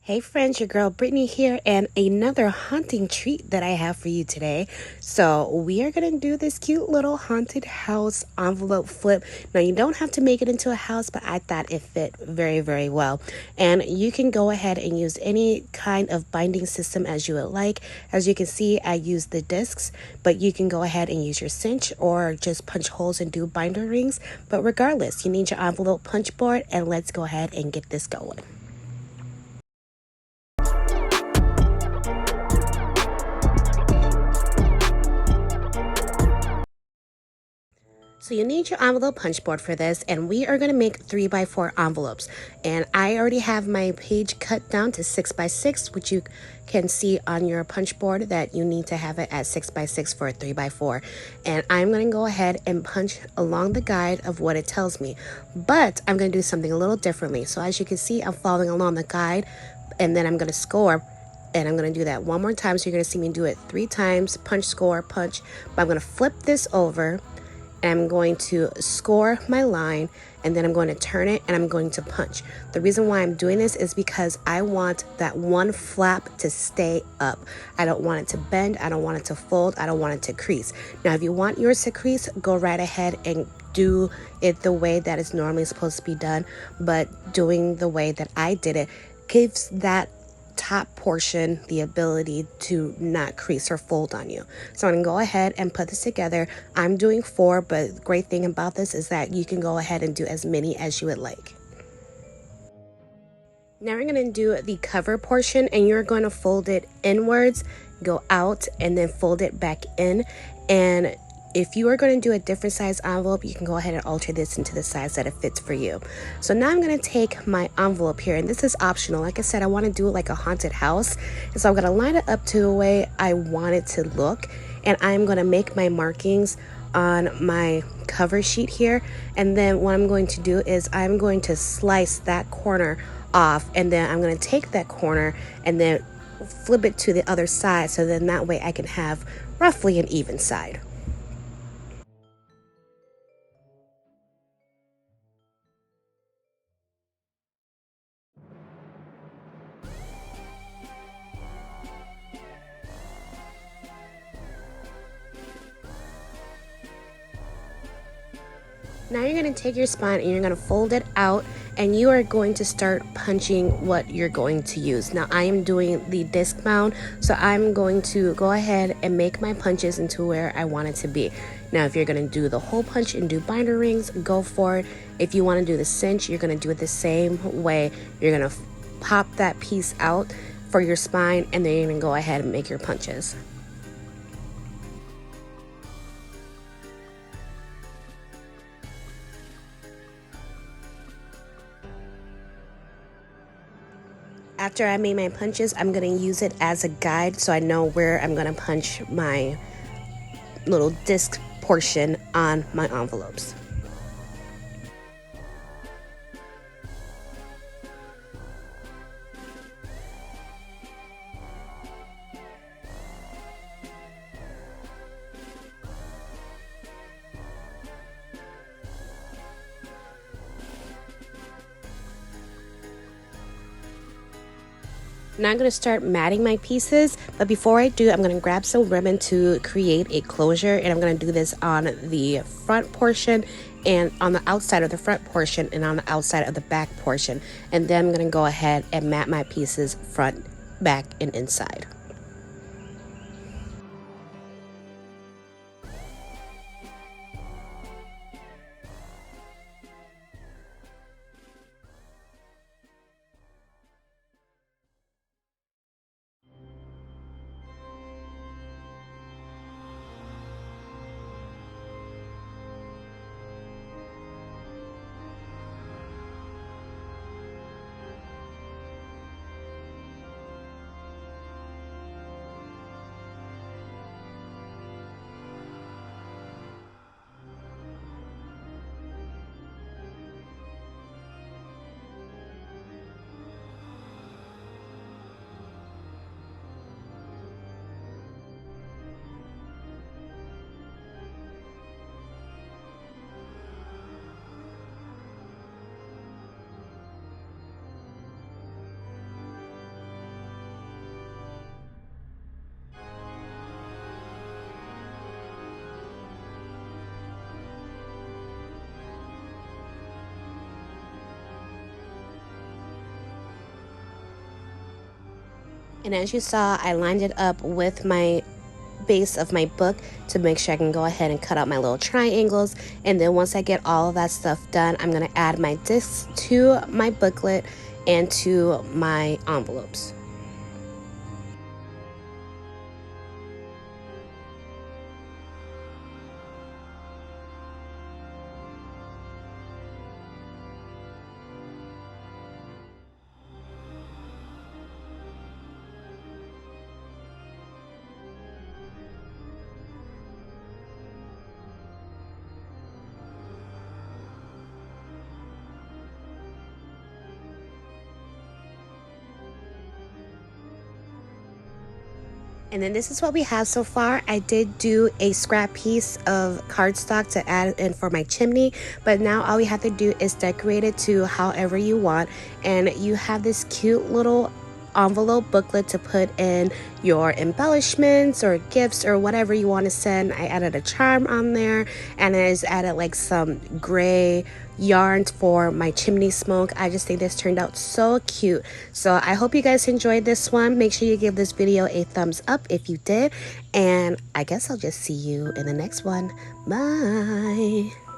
Hey friends, your girl Brittany here, and another haunting treat that I have for you today. So we are going to do this cute little haunted house envelope flip. Now you don't have to make it into a house, but I thought it fit very, very well. And you can go ahead and use any kind of binding system as you would like. As you can see, I use the discs, but you can go ahead and use your cinch or just punch holes and do binder rings. But regardless, you need your envelope punch board, and let's go ahead and get this going. So you need your envelope punch board for this, and we are going to make 3x4 envelopes. And I already have my page cut down to 6x6, which you can see on your punch board that you need to have it at 6x6 for a 3x4. And I'm going to go ahead and punch along the guide of what it tells me. But I'm going to do something a little differently. So as you can see, I'm following along the guide, and then I'm going to score. And I'm going to do that one more time. So you're going to see me do it 3 times, punch, score, punch. But I'm going to flip this over. I'm going to score my line, and then I'm going to turn it and I'm going to punch. The reason why I'm doing this is because I want that one flap to stay up. I don't want it to bend. I don't want it to fold. I don't want it to crease. Now, if you want yours to crease, go right ahead and do it the way that it's normally supposed to be done. But doing the way that I did it gives that top portion the ability to not crease or fold on you. So I'm gonna go ahead and put this together. I'm doing 4, but the great thing about this is that you can go ahead and do as many as you would like. Now we're going to do the cover portion, and you're going to fold it inwards, go out, and then fold it back in. And if you are going to do a different size envelope, you can go ahead and alter this into the size that it fits for you. So now I'm going to take my envelope here, and this is optional. Like I said, I want to do it like a haunted house. And so I'm going to line it up to the way I want it to look, and I'm going to make my markings on my cover sheet here. And then what I'm going to do is I'm going to slice that corner off, and then I'm going to take that corner and then flip it to the other side, so then that way I can have roughly an even side. Now you're going to take your spine and you're going to fold it out, and you are going to start punching what you're going to use. Now I am doing the disc mount, so I'm going to go ahead and make my punches into where I want it to be. Now if you're going to do the hole punch and do binder rings, go for it. If you want to do the cinch, you're going to do it the same way. You're going to pop that piece out for your spine, and then you're going to go ahead and make your punches. After I made my punches, I'm going to use it as a guide so I know where I'm going to punch my little disc portion on my envelopes. Now I'm going to start matting my pieces, but before I do, I'm going to grab some ribbon to create a closure, and I'm going to do this on the front portion and on the outside of the front portion and on the outside of the back portion. And then I'm going to go ahead and mat my pieces front, back, and inside. And as you saw, I lined it up with my base of my book to make sure I can go ahead and cut out my little triangles. And then once I get all of that stuff done, I'm going to add my discs to my booklet and to my envelopes. And then this is what we have so far. I did do a scrap piece of cardstock to add in for my chimney, but now all we have to do is decorate it to however you want. And you have this cute little envelope booklet to put in your embellishments or gifts or whatever you want to send. I added a charm on there, and I just added like some gray yarn for my chimney smoke. I just think this turned out so cute. So I hope you guys enjoyed this one. Make sure you give this video a thumbs up if you did, and I guess I'll just see you in the next one. Bye.